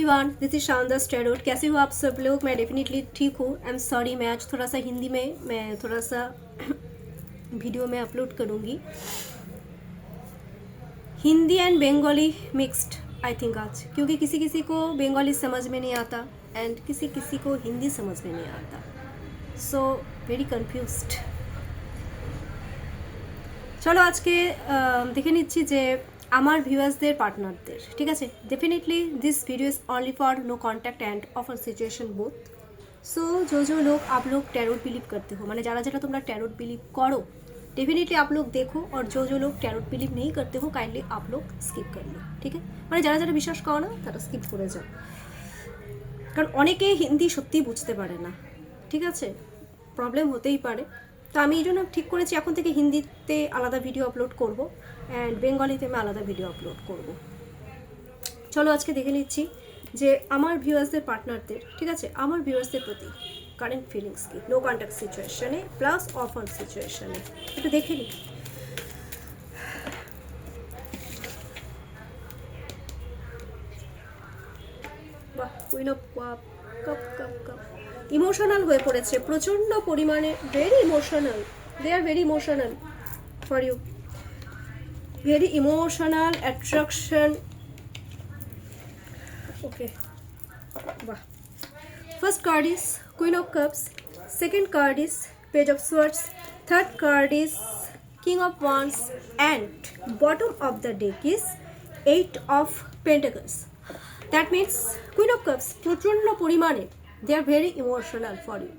Everyone, this is शानदार tarot. कैसे हो आप सब लोग? मैं डेफिनेटली ठीक हूँ। आई एम सॉरी, मैं आज थोड़ा सा हिंदी में मैं थोड़ा सा वीडियो में अपलोड करूँगी। Hindi and Bengali mixed I think आज, क्योंकि किसी किसी को बंगाली समझ में नहीं आता एंड किसी किसी को हिंदी समझ में नहीं आता, सो वेरी कन्फ्यूज्ड। চলো আজকে দেখে নিচ্ছি যে আমার ভিউয়ার্সদের পার্টনারদের, ঠিক আছে। Definitely this video is only for no contact and offer situation both. So जो लोग आप लोग टैरोट बिलीव करते हो, माने যারা তোমরা टैरोट बिलीव करो, डेफिनेटली आप लोग देखो, और जो लोग टैरोट बिलीव नहीं करते हो काइंडली आप लोग स्किप कर लो, ठीक है। মানে যারা বিশ্বাস করো না তারা স্কিপ করে যাও, কারণ অনেকে হিন্দি সত্যি বুঝতে পারে না, ঠিক আছে, প্রবলেম হতেই পারে। তো আমি এই জন্য ঠিক করেছি এখন থেকে হিন্দিতে আলাদা ভিডিও আপলোড করব অ্যান্ড বেঙ্গলিতে আমি আলাদা ভিডিও আপলোড করব। চলো আজকে দেখে নিচ্ছি যে আমার ভিউয়ার্সদের পার্টনারদের, ঠিক আছে, আমার ভিউয়ার্সদের প্রতি কারেন্ট ফিলিংস কি নো কন্ট্যাক্ট সিচুয়েশনে প্লাস অফার সিচুয়েশনে, একটু দেখে নিই। বাহ, queen of cup, cup cup cup emotional হয়ে পড়েছে প্রচণ্ড পরিমাণে, very emotional, they are very emotional for you, very emotional attraction. Okay, বাহ। First card is queen of cups, second card is page of swords, third card is king of wands and bottom of the deck is eight of pentacles. That means queen of cups প্রচণ্ড পরিমাণে they are very emotional for you,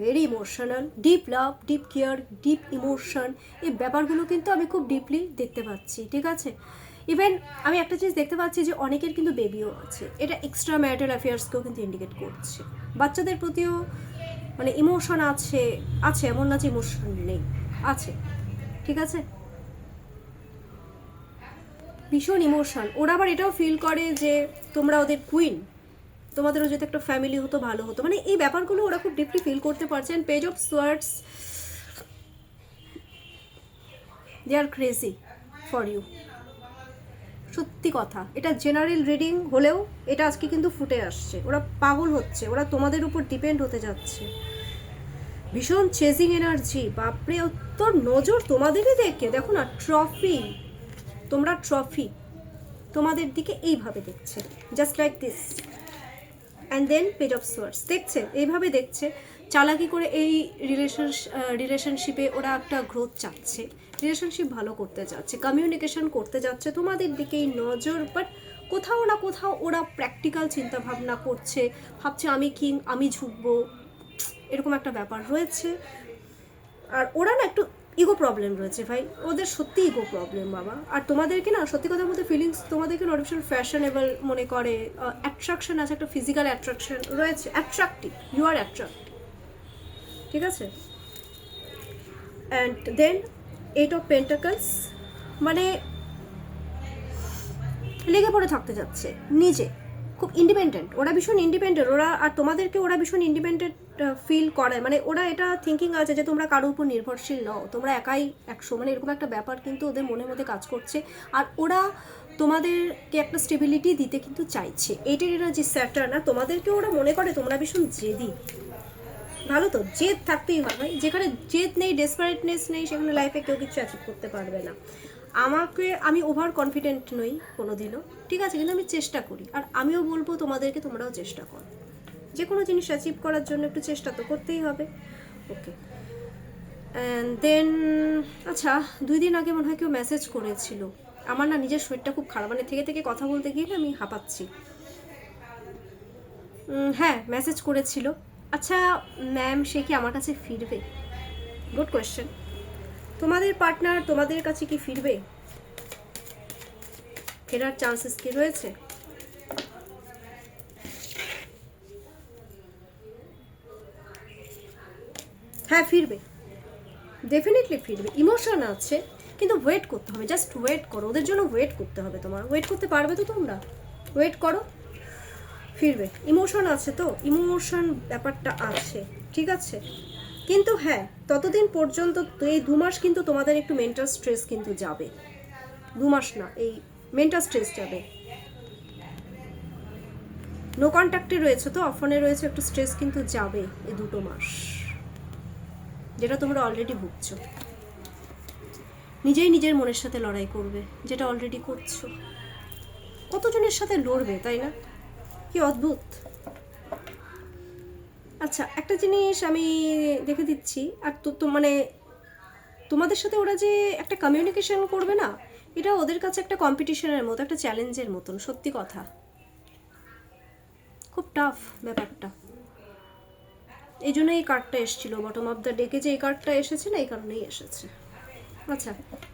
very emotional, deep love, deep care, deep emotion, এই ব্যাপারগুলো কিন্তু আমি খুব deeply দেখতে পাচ্ছি, ঠিক আছে। ইভেন আমি একটা জিনিস দেখতে পাচ্ছি যে অনেকের কিন্তু বেবিও আছে, এটা এক্সট্রা ম্যারিটাল অ্যাফেয়ার্সকেও কিন্তু ইন্ডিকেট করছে। বাচ্চাদের প্রতিও মানে ইমোশন আছে, আছে, এমন না যে ইমোশন নেই, আছে, ঠিক আছে, ভীষণ ইমোশন। ওরা আবার এটাও ফিল করে যে তোমরা ওদের কুইন, তোমাদেরও যদি একটা ফ্যামিলি হতো ভালো হতো, মানে এই ব্যাপারগুলো ওরা খুব ডিপলি ফিল করতে পারছেন। Page of swords, they are crazy for you, সত্যি কথা। এটা জেনারেল রিডিং হলেও এটা আজকে কিন্তু ফুটে আসছে, ওরা পাগল হচ্ছে, ওরা তোমাদের উপর ডিপেন্ড হতে যাচ্ছে, ভীষণ চেজিং এনার্জি। বাপরে, তোর নজর তোমাদেরই দেখে, দেখো না ট্রফি, তোমরা ট্রফি, তোমাদের দিকে এইভাবে দেখছে, just like this. And then page of swords দেখছে, এইভাবে দেখছে, চালাকি করে এই রিলেশনশিপে ওরা একটা গ্রোথ চাচ্ছে, রিলেশনশিপ ভালো করতে যাচ্ছে, কমিউনিকেশন করতে যাচ্ছে, তোমাদের দিকেই নজর। বাট কোথাও না কোথাও ওরা প্র্যাকটিক্যাল চিন্তাভাবনা করছে, ভাবছে আমি কিং, আমি ঝুঁকবো, এরকম একটা ব্যাপার রয়েছে। আর ওরা না একটু ইগো প্রবলেম রয়েছে ভাই, ওদের সত্যি ইগো প্রবলেম বাবা। আর তোমাদেরকে না সত্যি কথা বলতে ফিলিংস তোমাদেরকে নটিফিকেশন ফ্যাশনেবল মনে করে, অ্যাট্রাকশন আছে, একটা ফিজিক্যাল অ্যাট্রাকশন রয়েছে, অ্যাট্রাক্টিভ, ইউ আর অ্যাট্রাক্টিভ, ঠিক আছে। And then eight of pentacles, মানে লেগে পড়ে থাকতে যাচ্ছে, নিজে খুব ইন্ডিপেন্ডেন্ট, ওরা ভীষণ ইন্ডিপেন্ডেন্ট, ওরা আর তোমাদেরকে ওরা ভীষণ ইন্ডিপেন্ডেন্ট ফিল করে, মানে ওরা এটা থিঙ্কিং আছে যে তোমরা কারোর উপর নির্ভরশীল নও, তোমরা একাই 100, মানে এরকম একটা ব্যাপার কিন্তু ওদের মনের মধ্যে কাজ করছে। আর ওরা তোমাদেরকে একটা স্টেবিলিটি দিতে কিন্তু চাইছে, এইটার এনার্জি স্যাটার্ন। আর তোমাদেরকে ওরা মনে করে তোমরা ভীষণ জেদি, ভালো তো, জেদ থাকতেই হয় ভাই, যেখানে জেদ নেই, ডেসপারেটনেস নেই, সেখানে লাইফে কেউ কিছু অ্যাচিভ করতে পারবে না। আমি ওভার কনফিডেন্ট নই কোনোদিনও, ঠিক আছে, কিন্তু আমি চেষ্টা করি। আর আমিও বলবো তোমাদেরকে তোমরাও চেষ্টা করো, যে কোনো জিনিস অ্যাচিভ করার জন্য একটু চেষ্টা তো করতেই হবে। ওকে, অ্যান্ড দেন আচ্ছা, 2 দিন আগে মনে হয় কেউ মেসেজ করেছিল, আমার না নিজের শরীরটা খুব খারাপ, মানে থেকে কথা বলতে গিয়ে আমি হাঁপাচ্ছি। হ্যাঁ, মেসেজ করেছিল। আচ্ছা ম্যাম, সে কি আমার কাছে ফিরবে? Good question. তোমাদের পার্টনার তোমাদের কাছে কি ফিরবে? ফেরার চান্সেস কি রয়েছে? হ্যাঁ, ফিরবে, ডেফিনেটলি ফিরবে। ইমোশন আছে, কিন্তু ওয়েট করতে হবে, জাস্ট ওয়েট করো, ওদের জন্য ওয়েট করতে হবে। তোমার ওয়েট করতে পারবে তো? তোমরা ওয়েট করো, ফিরবে। ইমোশন আছে তো, ইমোশন ব্যাপারটা আছে, ঠিক আছে। কিন্তু হ্যাঁ, ততদিন পর্যন্ত এই 2 মাস কিন্তু তোমাদের একটু মেন্টাল স্ট্রেস কিন্তু যাবে, 2 মাস না, এই মেন্টাল স্ট্রেস যাবে। নো কন্ট্যাক্টে রয়েছে তো, অফনে রয়েছে, একটু স্ট্রেস কিন্তু যাবে এই 2 মাস, যেটা তোমরা অলরেডি ভুগছো। নিজেই নিজের মনের সাথে লড়াই করবে, যেটা অলরেডি করছো। কতজনের সাথে লড়বে, তাই না? কি অদ্ভুত। আচ্ছা, একটা জিনিস আমি দেখে দিচ্ছি, আর তো মানে তোমাদের সাথে ওরা যে একটা কমিউনিকেশন করবে না, এটা ওদের কাছে একটা কম্পিটিশনের মতো, একটা চ্যালেঞ্জের মতন। সত্যি কথা, খুব টাফ ব্যাপারটা। এই জন্য এই কার্ডটা এসেছিল বটম অফ দ্য ডেকে, যে এই কার্ডটা এসেছে না, এই কারণেই এসেছে। আচ্ছা,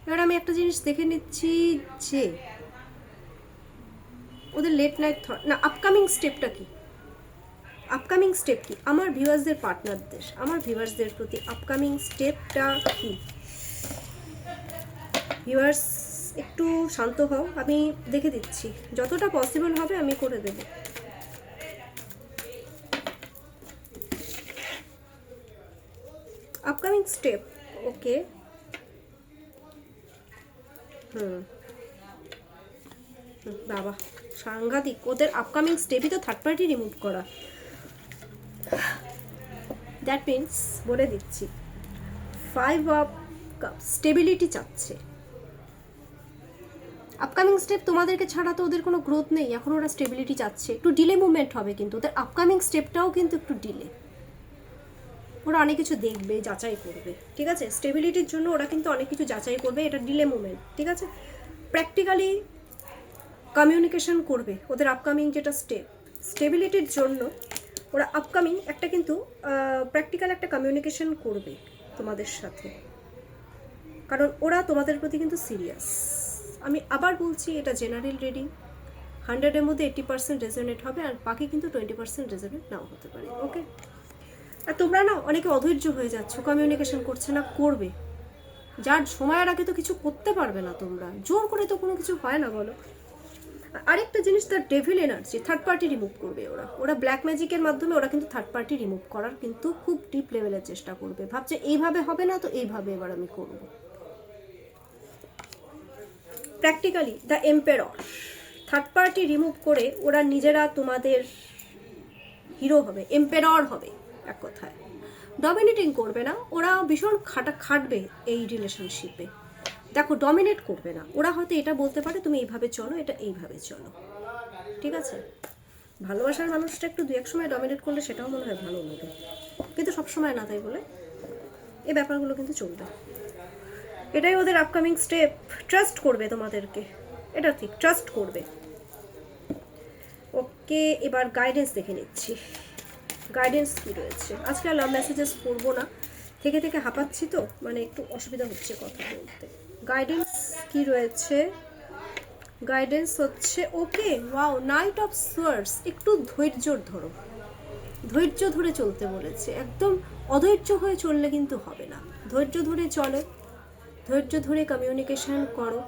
এবার আমি একটা জিনিস দেখে নিচ্ছি যে ওদের লেট নাইট না, আপকামিং স্টেপটা কি, আপকামিং স্টেপ কি আমার ভিউয়ার্সদের, পার্টনারদের, আমার ভিউয়ার্সদের প্রতি আপকামিং স্টেপটা কি? ভিউয়ার্স একটু শান্ত হও, আমি দেখে দিচ্ছি, যতটা পসিবল হবে আমি করে দেব। আপকামিং স্টেপ, ওকে। বাবা সাংঘাতিক, ওদের আপকামিং স্টেপই তো থার্ড পার্টি রিমুভ করা। দ্যাট মিনস, বলে দিচ্ছি, 5 অফ কাপস, স্টেবিলিটি চাচ্ছে। আপকামিং স্টেপ তোমাদেরকে ছাড়া তো ওদের কোনো গ্রোথ নেই, এখন ওরা স্টেবিলিটি চাচ্ছে। একটু ডিলে মুভমেন্ট হবে, কিন্তু ওদের আপকামিং স্টেপটাও কিন্তু একটু ডিলে। ওরা অনেক কিছু দেখবে, যাচাই করবে, ঠিক আছে? স্টেবিলিটির জন্য ওরা কিন্তু অনেক কিছু যাচাই করবে, এটা ডিলে মুভমেন্ট, ঠিক আছে? প্র্যাকটিক্যালি কমিউনিকেশন করবে ওদের আপকামিং যেটা স্টেপ, স্টেবিলিটির জন্য ওরা আপকামিং একটা কিন্তু প্র্যাকটিক্যাল একটা কমিউনিকেশন করবে তোমাদের সাথে, কারণ ওরা তোমাদের প্রতি কিন্তু সিরিয়াস। আমি আবার বলছি, এটা জেনারেল রিডিং, 100-এর মধ্যে 80% রেজোনেট হবে, আর বাকি কিন্তু 20% রেজোনেট নাও হতে পারে, ওকে? আর তোমরা না অনেকে অধৈর্য হয়ে যাচ্ছ, কমিউনিকেশন করছে না, করবে। যার সময়ের আগে তো কিছু করতে পারবে না তোমরা, জোর করে তো কোনো কিছু হয় না, বলো? আরেকটা জিনিস, তার devil energy, third party remove করবে ওরা ব্ল্যাক ম্যাজিকের মাধ্যমে ওরা কিন্তু থার্ড পার্টি রিমুভ করার কিন্তু খুব ডিপ লেভেলের চেষ্টা করবে। ভাবছে এইভাবে হবে না, তো এইভাবে এবার আমি করব। Practically the empire, third party remove করে ওরা নিজেরা তোমাদের হিরো হবে, এম্পায়ার হবে, এক কথায়। ডমিনেটিং করবে না, ওরা ভীষণ খাটবে এই রিলেশনশিপে। দেখো, ডমিনেট করবে না ওরা, হয়তো এটা বলতে পারে তুমি এইভাবে চলো, এটা এইভাবে চলো, ঠিক আছে? ভালোবাসার মানুষটা একটু 2-1 সময় ডমিনেট করলে সেটাও মনে হয় ভালো লাগে, কিন্তু সবসময় না, তাই বলে এই ব্যাপারগুলো কিন্তু চলবে। এটাই ওদের আপকামিং স্টেপ। ট্রাস্ট করবে তোমাদেরকে, এটা ঠিক, ট্রাস্ট করবে, ওকে। এবার গাইডেন্স দেখে নিচ্ছি, গাইডেন্স কী রয়েছে। আজকে আর লাভ মেসেজেস পড়বো না, থেকে থেকে হাঁপাচ্ছি তো, মানে একটু অসুবিধা হচ্ছে কথা বলতে। গাইডেন্স কি রয়েছে? গাইডেন্স হচ্ছে, ওকে, ওয়াও, নাইট অফ সোয়ার্ডস। একটু ধৈর্য ধরো, ধৈর্য ধরে চলতে বলেছে। একদম অধৈর্য হয়ে চললে কিন্তু হবে না, ধৈর্য ধরে চলো, ধৈর্য ধরে কমিউনিকেশন করো।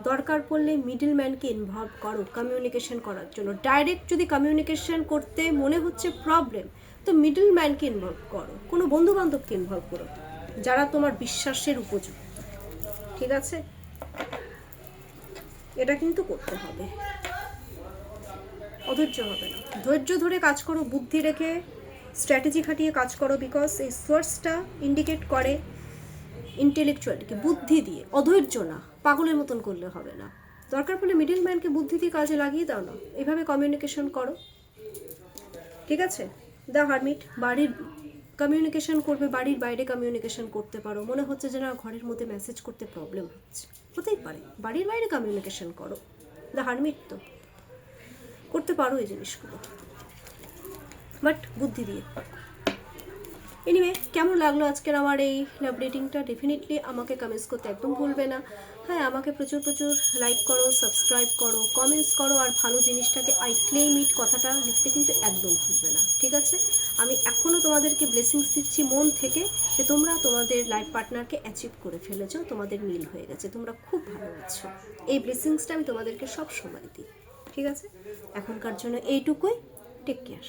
দরকার পড়লে মিডল ম্যানকে ইনভলভ করো কমিউনিকেশন করার জন্য। ডাইরেক্ট যদি কমিউনিকেশন করতে মনে হচ্ছে প্রবলেম, তো মিডল ম্যানকে ইনভলভ করো, কোনো বন্ধু বান্ধবকে ইনভলভ করো, যারা তোমার বিশ্বাসের উপযুক্ত, ঠিক আছে? এটা কিন্তু করতে হবে, অধৈর্য হবে না, ধৈর্য ধরে কাজ করো, বুদ্ধি রেখে স্ট্র্যাটেজি খাটিয়ে কাজ করো। বিকজ এই সোর্সটা ইন্ডিকেট করে ইন্টেলেকচুয়ালিটি, বুদ্ধি দিয়ে, অধৈর্য না, পাগলের মতন করলে হবে না। দরকার পড়লে মিডল ম্যানকে বুদ্ধি দিয়ে কাজে লাগিয়ে দাও না, এভাবে কমিউনিকেশন করো, ঠিক আছে? দ্য হারমিট, বাড়ির কমিউনিকেশন করবে, বাড়ির বাইরে কমিউনিকেশন করতে পারো। মনে হচ্ছে যে না, ঘরের মধ্যে মেসেজ করতে প্রবলেম হচ্ছে, হতেই পারে, বাড়ির বাইরে কমিউনিকেশন করো। দ্য হারমিট তো করতে পারো এই জিনিসগুলো, বাট বুদ্ধি দিয়ে। এনিওয়ে, কেমন লাগলো আজকের আমার এই লাভ রিডিংটা? ডেফিনেটলি আমাকে কমেন্টস করতে একদম ভুলবে না। হ্যাঁ, আমাকে প্রচুর প্রচুর লাইক করো, সাবস্ক্রাইব করো, কমেন্টস করো, আর ভালো জিনিসটাকে আই ক্লেম ইট কথাটা লিখতে কিন্তু একদম ভুলবে না, ঠিক আছে? আমি এখনও তোমাদেরকে ব্লেসিংস দিচ্ছি মন থেকে, যে তোমরা তোমাদের লাইফ পার্টনারকে অ্যাচিভ করে ফেলেছো, তোমাদের মিল হয়ে গেছে, তোমরা খুব ভালো আছো। এই ব্লেসিংসটা আমি তোমাদেরকে সব সময় দিই, ঠিক আছে? এখনকার জন্য এইটুকুই। Take care.